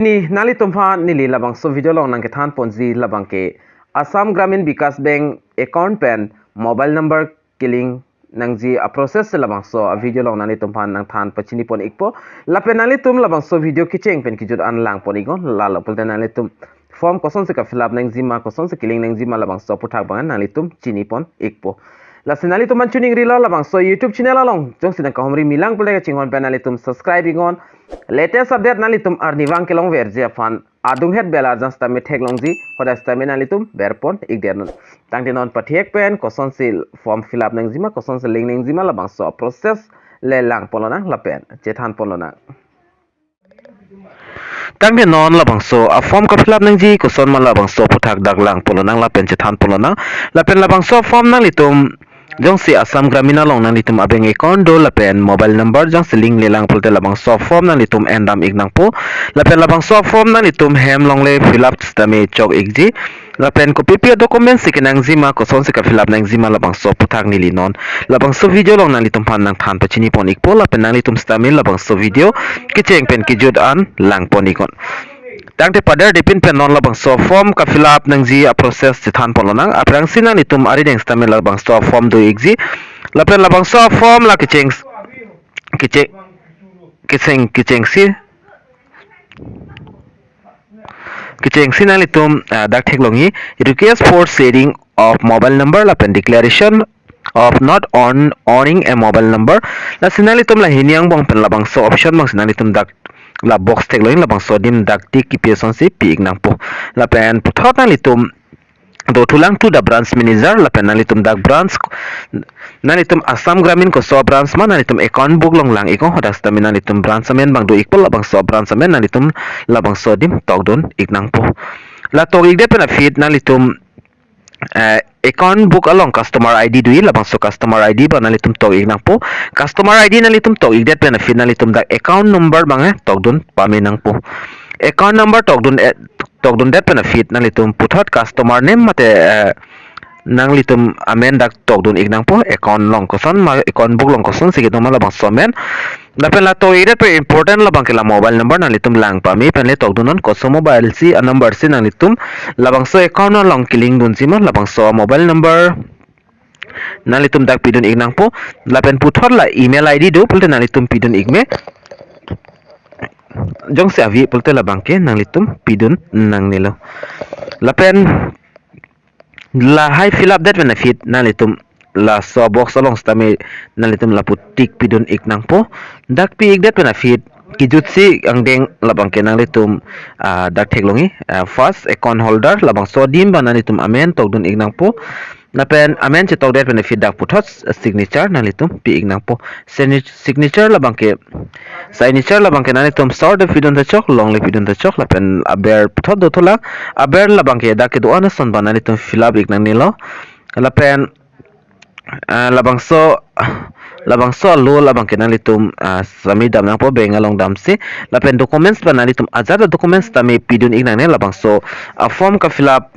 Ni nali tumha nili labangso video long nang kethan ponzi labang ke Assam Gramin Vikash Bank account pen mobile number killing nang ji a process labangso a video long nali tumha nang than pachini pon ikpo lapen nali tum labangso video kicheng pen kijut an lang pon igon lala pulta nali tum form koson se ka fill up nang ji ma koson se killing nang ji ma labangso puthak bangan nali tum chini pon ikpo lasenali tuman tuning rila labangso YouTube channel along jong sidang ka Humri milang pulta chingon pen nali tum subscribe ingon latest update nali tum arniwang kelong verje fan adung het bela jasta me thek longji hoda stame nali tum berpon igdernon tangti non pathek pen koson sil form fill up nang jima koson sil link nang jima labang so process le lang polona lapen chethan polona tangti non labang so a form ka fill up nang ji koson ma labang so puthak dak lang polona lapen chethan polona lapen labang so form nang litum jong si Assam Gramin along nang litum abeng account do lapen mobile number jong si link lelang pulte labang so form nang litum endam ignang po lapen labang so form nang litum hem long le fill up stame chok igji lapen ko pp document sikinang zima ko son sika fill up nang zima labang so puthak nili non labang so video long nang litum pan nang than pachini pon ikpo lapen nang litum stame labang so video kicheng pen kijud an lang ponikon tangte pada dipin pen non labang so form ka fill up nang ji a process chithan polonang aprang sinang nitum ari deng stamel labang so form do exi lapen labang so form la kicheng si nang litum dak thek longi request for sharing of mobile number lapen declaration of not owning a mobile number la sinalitum la hiniang bong pen labang so option bang sinalitum dak la box tek loin labang so dim dak tik ipson si pi ignang po la pen puthot na litum do tulang tu da branch manager la pen na litum dak branch na litum Assam Gramin ko so branch ma na litum account book long lang iko hodas tamina litum branch amen bang do ikpol labang so branch amen na litum labang so dim tok don ignang po la tok igde pen feed na litum account book along customer ID dui labang so customer ID ba nalitum tok ignang po customer ID nalitum tok igdet benefit nalitum da account number bang tok dun paminang po account number tok dun det benefit nalitum puthot customer name mate nang litum amen dak tok dun ignang po account long koson ma account book long koson sige dum labang so men lapen la to ide pe important labang ke la mobile number nang litum lang pa mi pen le tok dunon ko so mobile si a number si nang litum labang so account no long killing dun si ma labang so mobile number nang litum dak pidun ignang po lapen puthor la email id do pulte nang litum pidun igme jong se avi pulte labang ke nang litum pidun nang nilo lapen la high fill up that benefit nang litum la so box along stame nalitum la putik pidun iknang po dak pi igdet benefit kijut si ang deng labang kenang litum dak theklongi first account holder labang so dim ba nalitum amen tok dun ignang po napen amen che tok det benefit dak puthot signature nalitum pi ignang po signature labang ke signature labang ke nalitum sort of pidun ta chok long le pidun ta chok lapen aber puthot do thola aber labang ke dak ke do anason ba nalitum fill up ignang nilo lapen labangso lo labang kenang litum sami dam nang po beng along dam si lapen documents pa nalitum ajada documents tami pidun ignang ne labangso a form ka fill up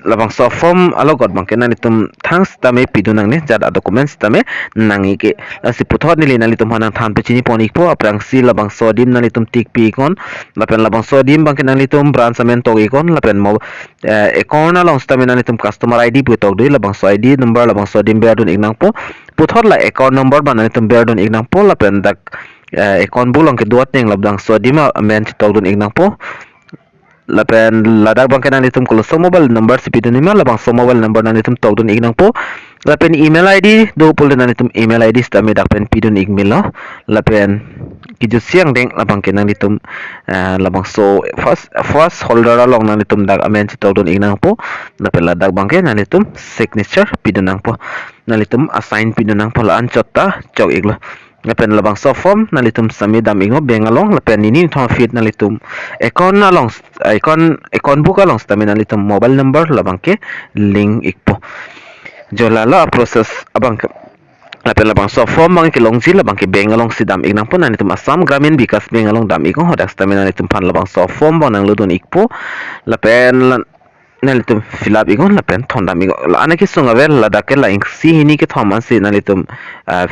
labangso form alogot bang kenang litum thanks tami pidun nang ne jada documents tami nangi ke si puthot nili nalitum hanang than pechini ponik po aprang si labangso dim nalitum tik pi kon lapen labangso dim bang kenang litum branch amen tok ikon lapen mo account along tami nalitum customer id pu tok dui labangso id number labangso dim berdun ignang po puthot la account number ban nalitum berdun ignang po lapen dak account bulong ke duat neng labang so dim amen tok dun ignang po lapen ladak bang kenang litum kulo so mobile number si pidun ima labang so mobile number nang litum tok dun ignang po lapen email id do pul nang litum email id stami dak pen pidun igmil lo lapen kijut siang deng labang kenang litum labang so first holder along nang litum dak amen si tok dun ignang po lapen ladak bang kenang litum signature pidun nang po nang litum assign pidun nang po la anchot ta chok iglo lapen labang so form nalitum sami dam ingo bengalong lapen ini thong fit nalitum account along account book along stami nalitum mobile number labang ke link ikpo jolala process abang lapen labang so form bang ke longji labang ke bengalong si dam ignang po nalitum Assam Gramin Vikash bengalong dam ikong hodak stami nalitum pan labang so form bang nang ludun ikpo lapen nalitum fill up igon la pen thonda mi la ana ki sunga vel la da ke la ing si hini ke thoman si nalitum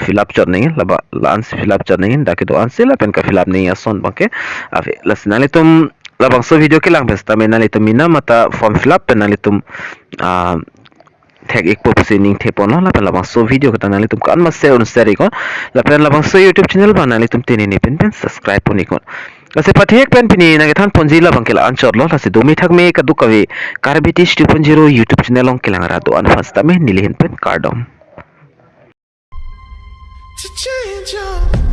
fill up chot ningi la ba la an fill up chot ningi da ke do an si la pen ka fill up ningi ason bangke ave las nalitum la bangso video ke lang besta me nalitum mina mata form fill up pen nalitum tag ek pop ning thepon la pen la bangso video ka nalitum kan ma share un share ikon la pen la bangso youtube channel ba nalitum tini pen subscribe pon ikon lase pathek pen pini na than ponji la bangkela anchor lo lase domi thak me ka dukawe karbitis 2.0 youtube channel ong kelangara do an fasta me nili hen pen kardom to change your